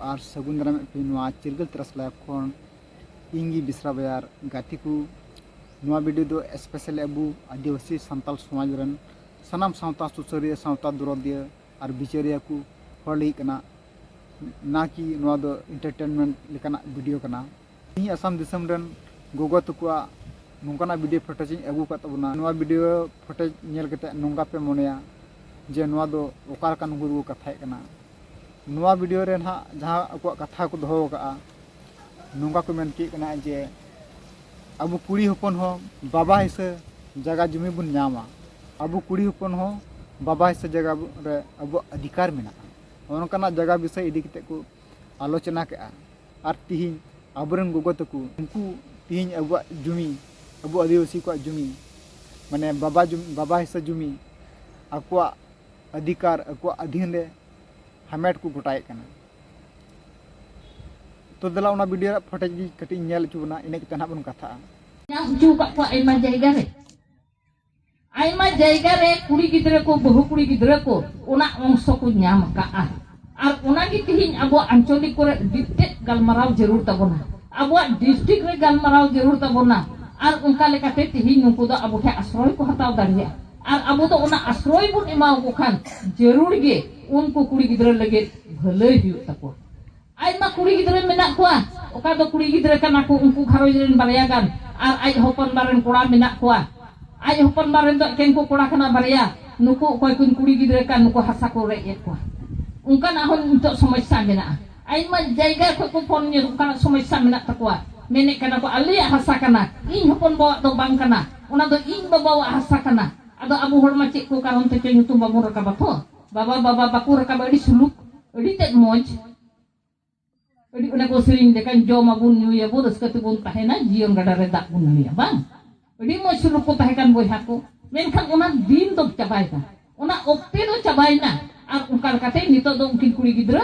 और सगुन दाराम पे चिरगल तरसला खन इंगी बिस्रा बयार गाती को वीडियो दो स्पेशल अबू आदिवासी सानताल समाज रन सनाम सावता सुसरिया सावता दुरदिया और बिचारिया को हर लेकना ना कि दो एंटरटेनमेंट लेकाना वीडियो कना इन आसाम दिसम रन गोगो तकुआ नोंकाना वीडियो फुटेज अगू कातबना वीडियो फुटेज नेल कते नोंगा पे मोनेया जे नोआ दो ओका का नुगु कथाय कना नोआ वीडियो रे ना जहां अको कथा को दोहो का नोंगा को मेन की कना जे अबु कुड़ी हपन हो बाबा हिसे जगह जमी बुन नामा अबु कुड़ी हपन हो बाबा हिसे जगह रे अबु अधिकार मेना ओनकाना जगह विषय इदी कते को आलोचना के और तिहिन अबरन गोगो तकु उनको तिहिन अबु जुमी अबु आदिवासी को जुमी माने बाबा हिसे जुमी अको अधिकार अको अधीन रे हमेट को गोटाए कना तो दला उना वीडियो फुटेज गी कटी नेल चुबना इने के तना बन कथा हजू का आयमा जायगा रे कुड़ी गिद्रे को बहु कुड़ी गिद्रे को उना अंश को नाम का और उना गी तिहिन अबो आंचलिक को डिटेल गलमराव जरूर तबोना अबो डिस्ट्रिक्ट रे गलमराव जरूर तबोना और उनका लेकाते तिहिन नुको दो अबो के आश्रय को हताव दाड़िया और अबो तो उना आश्रय बुन एमाव को खान जरूर गे उनको कुड़ी गिद्रे लगे भलाई हुई तको आयमा कुड़ी गिद्रे मेना कोआ ओका दो कुड़ी गिद्रे कना को उनको घरोज रेन बारया गान और आई हपन बारन कोड़ा मेना कोआ आई हपन बारन दो केन को कोड़ा कना बारया नुको कोय कुन कुड़ी गिद्रे का नुको हसा को रे कोआ उनका ना होन नितो समस्या मेना आयमा जायगा को फोन ने उनका समस्या मेना तकोआ मेने कना को आले हसा कना इन हपन बावा दो बांग कना उना दो इन बावा हसा कना आदो अबो हरमा चेक को कारण ते nyutum बाबू रकाबा तो बाबा बाकू रकाबा अडी सुलुक अडी ते मौज अडी उना को सरिंग देkan jom abun nyuya bo Ruska ते बोन ताहेना जियन गडा रे दा बुन nyuya bang अडी मौज सुलुक को ताहेkan बोयहा को मेनखान उना दिन तो चाबायना उना ओक्ते दो चाबायना और उनका कते नितो दो उनकिन कुड़ी गिद्रा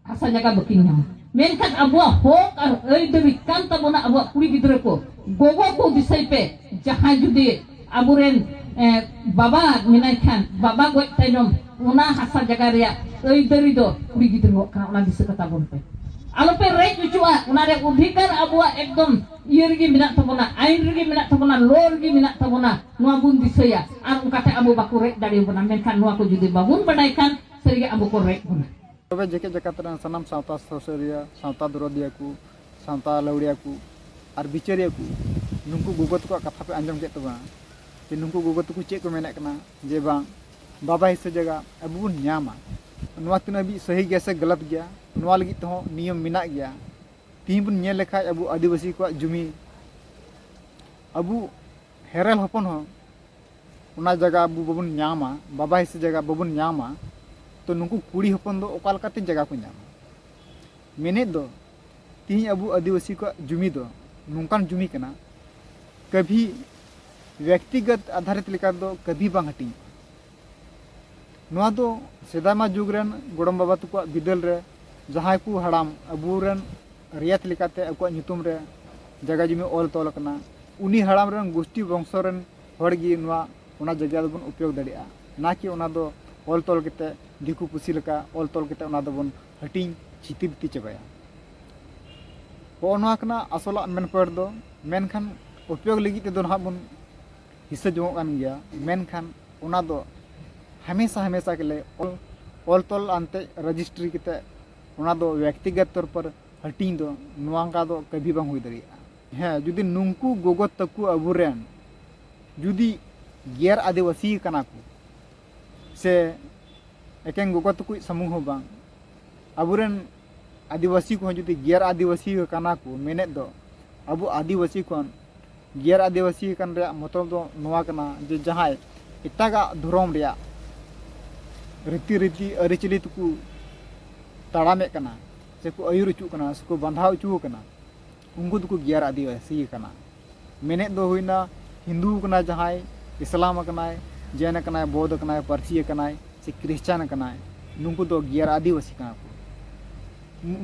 हसा जगह बकिन नाम मेनखान अबो होक और अई दबि कान तबोना अबो कुड़ी गिद्रा को गोगो को विषय पे जहां जुदी अबुरेन बाबा मिनाय खान बाबा गोय ताइनम उना हसा जगह रे अई दरी दो कुड़ी गिद्रा का उना दिस कथा बोन पे आलो पे रे चुचुआ उना रे अधिकार अबुआ एकदम इयर गे मिना तबोना आइन रे मिना तबोना लोर गे मिना तबोना नुआ बुन दिसया आर उनकाते अबु बाकु रे दाड़ी बना मेनखान नुआ को जुदी बाबुन बडाय खान सरिगे अबु को रे बना तबे जेके जकातरा सनाम सावता ससरिया सावता दुरदिया को सावता लौड़िया को और बिचारिया को नुंकु गुगत को कथा पे आंजम के तबा कि नुंकु गुगत को चेक को मेना कना जे बांग बाबा हिस्से जगह अबु बुन न्यामा नुआ तिना भी सही गया से गलत गया नुआ लगी तो नियम मिना गया तीन बुन नेल लेखा अबु आदिवासी को जुमी अबु हेरल हपन हो उना जगह अबु बबुन न्यामा बाबा हिस्से जगह बबुन न्यामा तो नुकु कुड़ी हपन दो ओकाल काते जगह को न्यामा मेने दो तीन अबु आदिवासी को जुमी दो नुकान जुमी कना कभी व्यक्तिगत आधारित लेकर दो कभी बांग हटिंग नुआ दो सेदामा जुग रेन गोड़म बाबा तको बिदल रे जहां को हड़ाम अबुरन रियात लेकाते अको नितुम रे जगह जुमी ऑल तोल कना उनी हड़ाम रन गोष्ठी वंशरन हड़गी नुआ उना जगह दबन उपयोग दड़िया ना कि उना दो ऑल तोल केते दिकु पुसी लका ऑल तोल केते उना दबन हटिंग छितिबती चबाया ओ नुआ कना असला मेन पर दो मेनखान उपयोग लगी ते दो ना बन हिस्सा जमो कान गया मेनखान उना दो हमेशा के लिए ऑल तोल आनते रजिस्ट्री केते उना दो व्यक्तिगत तौर पर हटिंग दो नुआ का दो कभी बांग हुई दरिया है जुदी नुंकु गोगत तकु अबुरेन जुदी गेर आदिवासी कना को से एकें गोगत तकु समूह हो बांग अबुरेन आदिवासी को जुदी गेर आदिवासी कना को मेने दो अबु आदिवासी कोन गेर आदिवासी कन रे मतलब दो नुआ कना जे जहां इटागा धर्म रे रीति अरिचली तकु ताड़ामे कना से को आयुर उचू कना से को बंधाव उचू कना उनको तो गेर आदिवासी कना मेने दो हुईना हिंदू कना जहां इस्लाम कनाय जैन कनाय बौद्ध कनाय पारसी कनाय से क्रिश्चियन कनाय नुंकु दो गेर आदिवासी कना को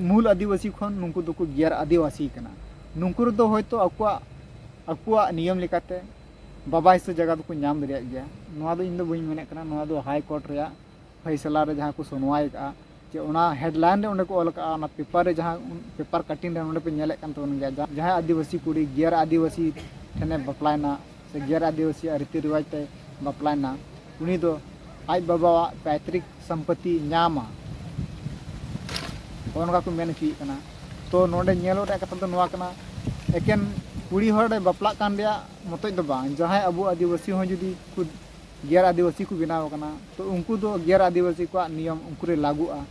मूल आदिवासी खन नुंकु दो को गेर आदिवासी कना नुंकु दो होयतो अकुआ नियम लेकाते बाबा हिस्से जगह को नाम दरिया गया नुआ दो इन दो बई मेने कना नुआ दो हाई कोर्ट रे फैसला रे जहां को सुनवाई का कि उना हेडलाइन रे उन्हें को ऑल का ना पेपर रे जहाँ पेपर कटिंग रे उन्हें पे नेले कान तबन गया जहाँ आदिवासी कुड़ी गियर आदिवासी ठेने बपलायना से गियर आदिवासी रीति रिवाज ते बपलायना उनी दो आज बाबा पैतृक संपत्ति न्यामा उनका को मेन की कना तो नोडे नेलो रे कथा तो नोआ कना एकेन कुड़ी हर रे बपला कान रे मतoj दो बांग जहाँ अबु आदिवासी हो जुदी खुद गियर आदिवासी को बनाव कना तो उनको दो गियर आदिवासी को नियम उनको रे लागुआ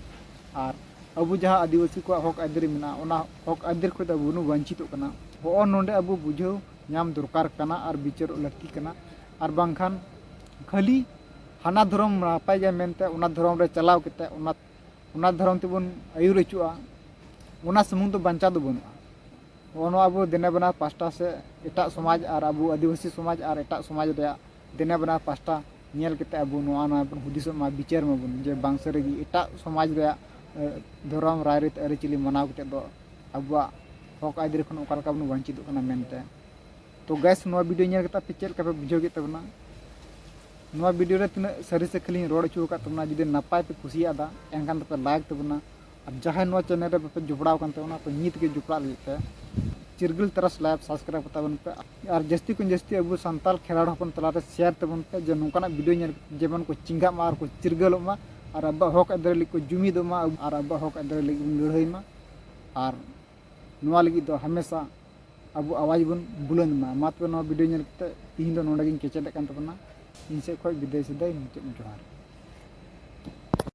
और अबु जहाँ आदिवासी को हक आदर मिना ओना हक आदर को अबु नु वंचित कना हो नोडे अबु बुझो नाम दरकार कना और विचार लक्ति कना और बांखान खाली हाना धर्म नापाय गे मेनते ओना धर्म रे चलाव केते ओना धर्म तेबन आयुर अचुआ ओना समुंग तो बांचा दो बनुआ ओनो अबु देने बना पास्टा से एटा समाज और अबु आदिवासी समाज और एटा समाज रे देने बना पास्टा नेल केते अबु नोआ ना बन हुदिस मा विचार मा बन जे बांसरे गी एटा समाज रे धर्म रायरित अरिचिली मनाव केते दो अबुआ हक आदर खन ओका लका बन वंचित कना मेनते तो गैस नोआ वीडियो नेल केता पे चेल का पे बुझो के तबना नोआ वीडियो रे तिना सरी से खाली रोड चु का तबना जदि नपाय पे खुशिया दा एनकान पे लाइक तबना और जहां नोआ चैनल रे पे जुपड़ाव कान तबना तो नित के जुपड़ा लेते चिरगल तरस लाइव सब्सक्राइब तबन पे और जस्ती कुन जस्ती अबु संताल खेलाड़ हपन तलारे शेयर तबन पे जे नोकाना वीडियो नेल जेमन को चिंगा मा और को चिरगल मा और अब हक अदर लिक को जुमिद मा और अब हक अदर लिक लड़ाई मा और नोआ लगी दो हमेशा अब आवाज बन बुलंद मा तो नो वीडियो नेल ते तीन दो नोडे गिन केचेद कान तबना इन से खोय विदेश दे मुचत जोहार।